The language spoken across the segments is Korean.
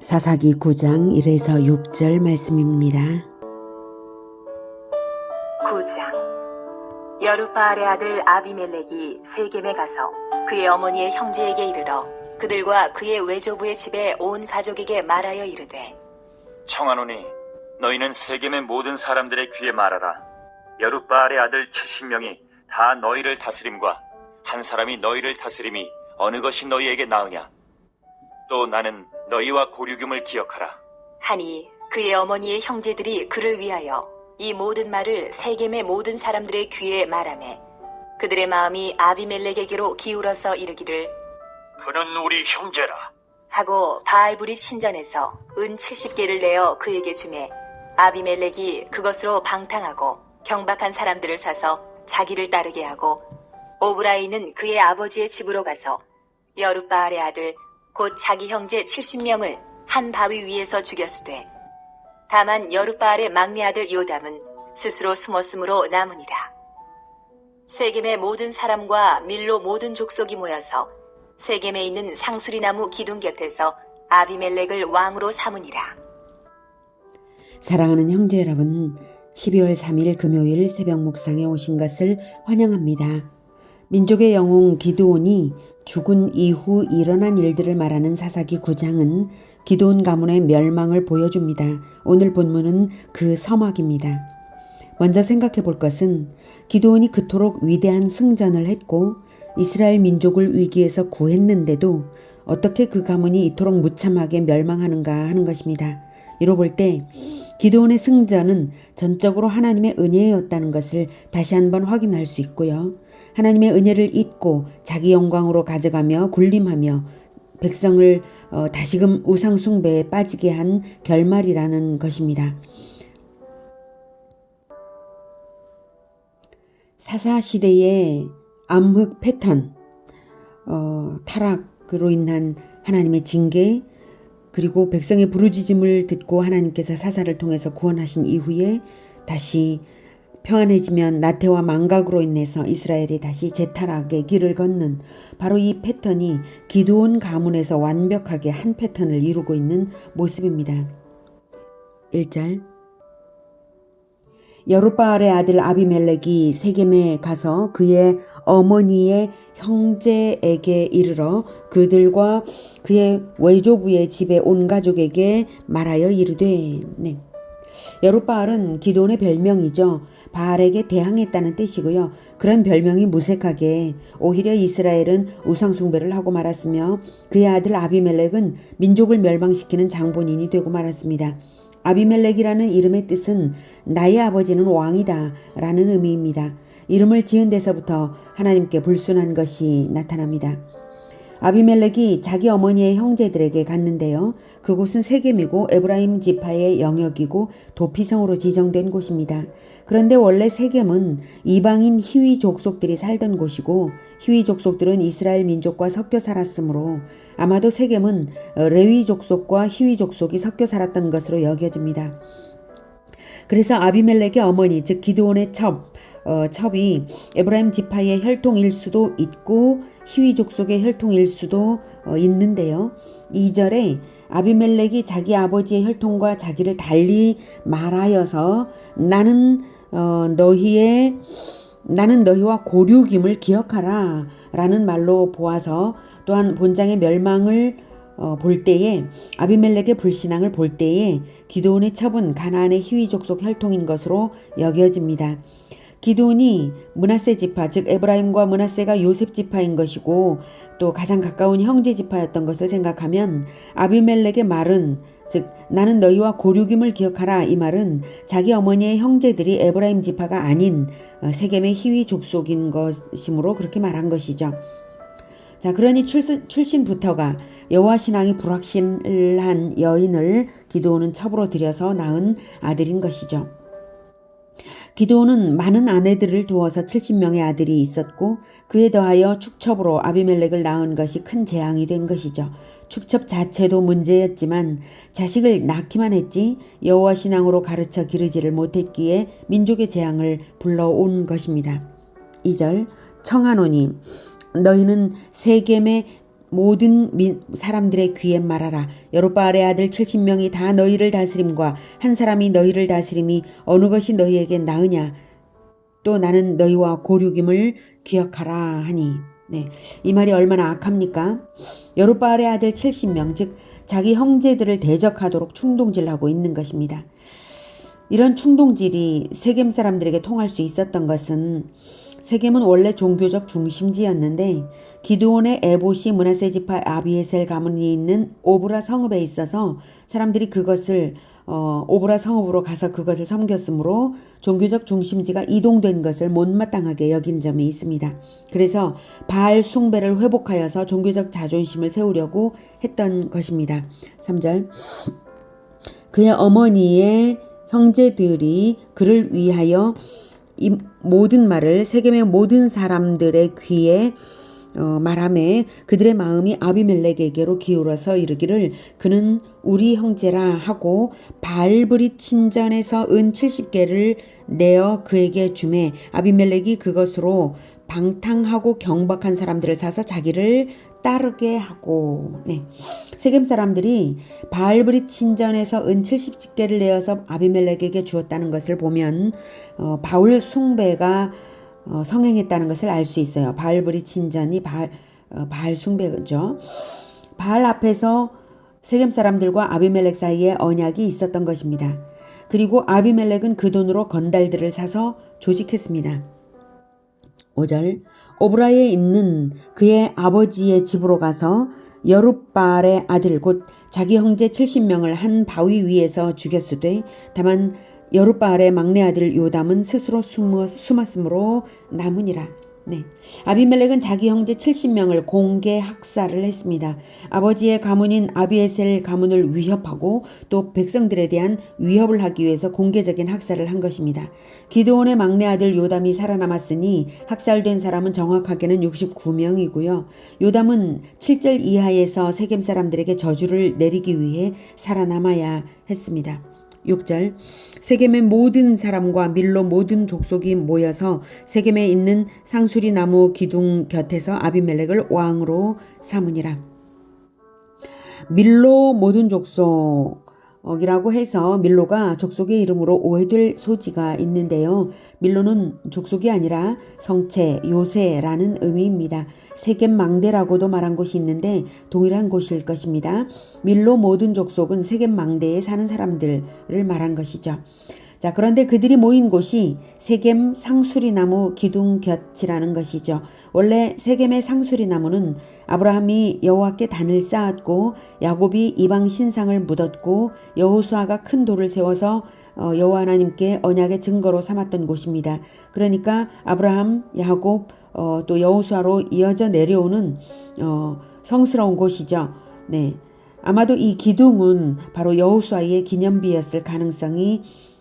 사사기 9장 1에서 6절 말씀입니다. 9장. 여룻바알의 아들 아비멜렉이 세겜에 가서 그의 어머니의 형제에게 이르러 그들과 그의 외조부의 집에 온 가족에게 말하여 이르되, 청하노니 너희는 세겜의 모든 사람들의 귀에 말하라. 여룻바알의 아들 70명이 다 너희를 다스림과 한 사람이 너희를 다스림이 어느 것이 너희에게 나으냐? 또 나는 너희와 고류금을 기억하라. 하니 그의 어머니의 형제들이 그를 위하여 이 모든 말을 세겜의 모든 사람들의 귀에 말하매 그들의 마음이 아비멜렉에게로 기울어서 이르기를, 그는 우리 형제라. 하고 바알브릿 신전에서 은 70개를 내어 그에게 주매 아비멜렉이 그것으로 방탕하고 경박한 사람들을 사서 자기를 따르게 하고 오브라이는 그의 아버지의 집으로 가서 여룻바알의 아들 곧 자기 형제 70명을 한 바위 위에서 죽였으되 다만 여룻바알의 막내 아들 요담은 스스로 숨었으므로 남으니라. 세겜의 모든 사람과 밀로 모든 족속이 모여서 세겜에 있는 상수리나무 기둥 곁에서 아비멜렉을 왕으로 삼으니라. 사랑하는 형제 여러분, 12월 3일 금요일 새벽 묵상에 오신 것을 환영합니다. 민족의 영웅 기드온이 죽은 이후 일어난 일들을 말하는 사사기 9장은 기드온 가문의 멸망을 보여줍니다. 오늘 본문은 그 서막입니다. 먼저 생각해 볼 것은 기드온이 그토록 위대한 승전을 했고 이스라엘 민족을 위기에서 구했는데도 어떻게 그 가문이 이토록 무참하게 멸망하는가 하는 것입니다. 이로 볼 때 기드온의 승전은 전적으로 하나님의 은혜였다는 것을 다시 한번 확인할 수 있고요. 하나님의 은혜를 잊고 자기 영광으로 가져가며 군림하며 백성을 다시금 우상 숭배에 빠지게 한 결말이라는 것입니다. 사사시대의 암흑 패턴, 타락으로 인한 하나님의 징계, 그리고 백성의 부르짖음을 듣고 하나님께서 사사를 통해서 구원하신 이후에 다시 평안해지면 나태와 망각으로 인해서 이스라엘이 다시 재타락의 길을 걷는 바로 이 패턴이 기드온 가문에서 완벽하게 한 패턴을 이루고 있는 모습입니다. 1절. 여룻바알의 아들 아비멜렉이 세겜에 가서 그의 어머니의 형제에게 이르러 그들과 그의 외조부의 집에 온 가족에게 말하여 이르되. 여룻바알은 기드온의 별명이죠. 바알에게 대항했다는 뜻이고요. 그런 별명이 무색하게 오히려 이스라엘은 우상숭배를 하고 말았으며 그의 아들 아비멜렉은 민족을 멸망시키는 장본인이 되고 말았습니다. 아비멜렉이라는 이름의 뜻은 나의 아버지는 왕이다 라는 의미입니다. 이름을 지은 데서부터 하나님께 불순한 것이 나타납니다. 아비멜렉이 자기 어머니의 형제들에게 갔는데요. 그곳은 세겜이고 에브라임 지파의 영역이고 도피성으로 지정된 곳입니다. 그런데 원래 세겜은 이방인 히위 족속들이 살던 곳이고 히위 족속들은 이스라엘 민족과 섞여 살았으므로 아마도 세겜은 레위 족속과 히위 족속이 섞여 살았던 것으로 여겨집니다. 그래서 아비멜렉의 어머니 즉 기드온의 첩이 에브라임 지파의 혈통일 수도 있고 히위 족속의 혈통일 수도 있는데요. 2절에 아비멜렉이 자기 아버지의 혈통과 자기를 달리 말하여서 나는 너희와 고류김을 기억하라 라는 말로 보아서 또한 본장의 멸망을 볼 때에 아비멜렉의 불신앙을 볼 때에 기드온의 첩은 가나안의 히위 족속 혈통인 것으로 여겨집니다. 기드온이 므낫세 지파 즉 에브라임과 므낫세가 요셉 지파인 것이고 또 가장 가까운 형제 지파였던 것을 생각하면 아비멜렉의 말은 즉 나는 너희와 고류김을 기억하라 이 말은 자기 어머니의 형제들이 에브라임 지파가 아닌 세겜의 히위 족속인 것이므로 그렇게 말한 것이죠. 자, 그러니 출신부터가 여호와 신앙이 불확실한 여인을 기드온은 첩으로 들여서 낳은 아들인 것이죠. 기드온은 많은 아내들을 두어서 70명의 아들이 있었고 그에 더하여 축첩으로 아비멜렉을 낳은 것이 큰 재앙이 된 것이죠. 축첩 자체도 문제였지만 자식을 낳기만 했지 여호와 신앙으로 가르쳐 기르지를 못했기에 민족의 재앙을 불러온 것입니다. 2절. 청하노니 너희는 세겜의 모든 사람들의 귀에 말하라. 여룹바알의 아들 70명이 다 너희를 다스림과 한 사람이 너희를 다스림이 어느 것이 너희에게 나으냐. 또 나는 너희와 고륙임을 기억하라 하니. 네, 이 말이 얼마나 악합니까? 여룹바알의 아들 70명, 즉 자기 형제들을 대적하도록 충동질하고 있는 것입니다. 이런 충동질이 세겜 사람들에게 통할 수 있었던 것은 세겜은 원래 종교적 중심지였는데 기드온의 에봇이 므낫세 지파 아비에셀 가문이 있는 오브라 성읍에 있어서 사람들이 그것을 오브라 성읍으로 가서 그것을 섬겼으므로 종교적 중심지가 이동된 것을 못마땅하게 여긴 점이 있습니다. 그래서 바알 숭배를 회복하여서 종교적 자존심을 세우려고 했던 것입니다. 3절 그의 어머니의 형제들이 그를 위하여 이 모든 말을 세겜의 모든 사람들의 귀에 말하매 그들의 마음이 아비멜렉에게로 기울어서 이르기를 그는 우리 형제라 하고 바알브릿 신전에서 은 70개를 내어 그에게 주매 아비멜렉이 그것으로 방탕하고 경박한 사람들을 사서 자기를 따르게 하고. 네. 세겜 사람들이 바알브릿 신전에서 은 70개를 내어서 아비멜렉에게 주었다는 것을 보면 바울 숭배가 성행했다는 것을 알 수 있어요. 바알브릿 신전이 바알 숭배죠. 바알 앞에서 세겜 사람들과 아비멜렉 사이에 언약이 있었던 것입니다. 그리고 아비멜렉은 그 돈으로 건달들을 사서 조직했습니다. 5절 오브라에 있는 그의 아버지의 집으로 가서 여룹바알의 아들 곧 자기 형제 70명을 한 바위 위에서 죽였으되 다만 여룹바알의 막내 아들 요담은 스스로 숨었으므로 남으니라. 네. 아비멜렉은 자기 형제 70명을 공개 학살을 했습니다. 아버지의 가문인 아비에셀 가문을 위협하고 또 백성들에 대한 위협을 하기 위해서 공개적인 학살을 한 것입니다. 기드온의 막내 아들 요담이 살아남았으니 학살된 사람은 정확하게는 69명이고요. 요담은 7절 이하에서 세겜 사람들에게 저주를 내리기 위해 살아남아야 했습니다. 6절 세겜의 모든 사람과 밀로 모든 족속이 모여서 세겜에 있는 상수리 나무 기둥 곁에서 아비멜렉을 왕으로 삼으니라. 밀로 모든 족속이라고 해서 밀로가 족속의 이름으로 오해될 소지가 있는데요. 밀로는 족속이 아니라 성체, 요새라는 의미입니다. 세겜 망대라고도 말한 곳이 있는데 동일한 곳일 것입니다. 밀로 모든 족속은 세겜 망대에 사는 사람들을 말한 것이죠. 자, 그런데 그들이 모인 곳이 세겜 상수리나무 기둥 곁이라는 것이죠. 원래 세겜의 상수리나무는 아브라함이 여호와께 단을 쌓았고 야곱이 이방 신상을 묻었고 여호수아가 큰 돌을 세워서 여호와 하나님께 언약의 증거로 삼았던 곳입니다. 그러니까 아브라함, 야곱, 또 여호수아로 이어져 내려오는 성스러운 곳이죠. 네, 아마도 이 기둥은 바로 여호수아의 기념비였을 가능성이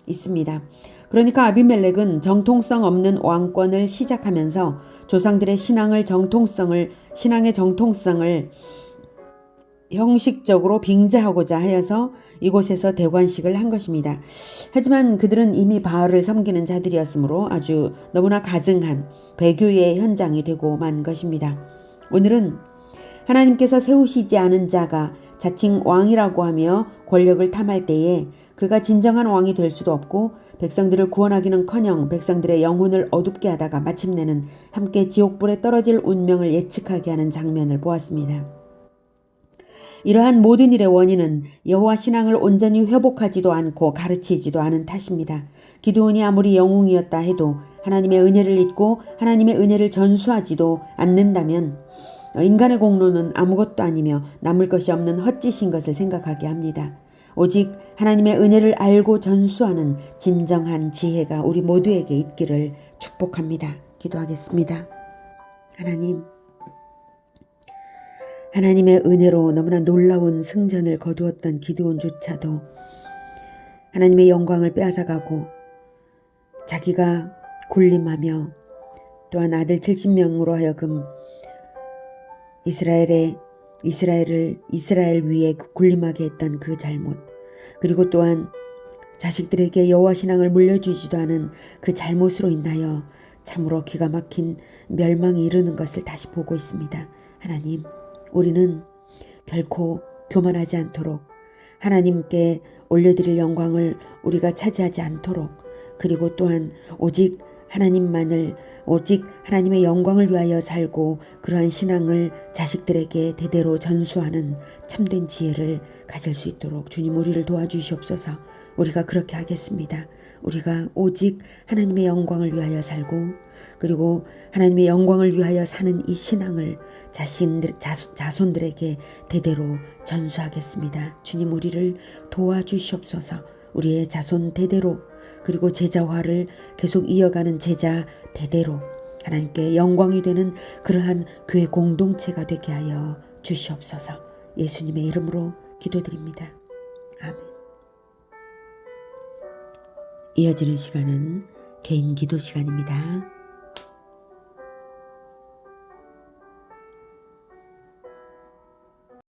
있습니다. 그러니까 아비멜렉은 정통성 없는 왕권을 시작하면서 조상들의 신앙의 정통성을 형식적으로 빙자하고자 하여서 이곳에서 대관식을 한 것입니다. 하지만 그들은 이미 바알을 섬기는 자들이었으므로 아주 너무나 가증한 배교의 현장이 되고 만 것입니다. 오늘은 하나님께서 세우시지 않은 자가 자칭 왕이라고 하며 권력을 탐할 때에 그가 진정한 왕이 될 수도 없고 백성들을 구원하기는커녕 백성들의 영혼을 어둡게 하다가 마침내는 함께 지옥불에 떨어질 운명을 예측하게 하는 장면을 보았습니다. 이러한 모든 일의 원인은 여호와 신앙을 온전히 회복하지도 않고 가르치지도 않은 탓입니다. 기드온이 아무리 영웅이었다 해도 하나님의 은혜를 잊고 하나님의 은혜를 전수하지도 않는다면 인간의 공로는 아무것도 아니며 남을 것이 없는 헛짓인 것을 생각하게 합니다. 오직 하나님의 은혜를 알고 전수하는 진정한 지혜가 우리 모두에게 있기를 축복합니다. 기도하겠습니다. 하나님의 은혜로 너무나 놀라운 승전을 거두었던 기드온조차도 하나님의 영광을 빼앗아가고 자기가 군림하며 또한 아들 70명으로 하여금 이스라엘 위에 군림하게 했던 그 잘못, 그리고 또한 자식들에게 여호와 신앙을 물려주지도 않은 그 잘못으로 인하여 참으로 기가 막힌 멸망이 이르는 것을 다시 보고 있습니다. 하나님, 우리는 결코 교만하지 않도록 하나님께 올려드릴 영광을 우리가 차지하지 않도록 그리고 또한 오직 하나님의 영광을 위하여 살고 그러한 신앙을 자식들에게 대대로 전수하는 참된 지혜를 가질 수 있도록 주님 우리를 도와주시옵소서. 우리가 그렇게 하겠습니다. 우리가 오직 하나님의 영광을 위하여 살고 그리고 하나님의 영광을 위하여 사는 이 신앙을 자손들에게 대대로 전수하겠습니다. 주님 우리를 도와주시옵소서. 우리의 자손 대대로 그리고 제자화를 계속 이어가는 제자 대대로 하나님께 영광이 되는 그러한 교회 공동체가 되게 하여 주시옵소서. 예수님의 이름으로 기도드립니다. 아멘. 이어지는 시간은 개인 기도 시간입니다.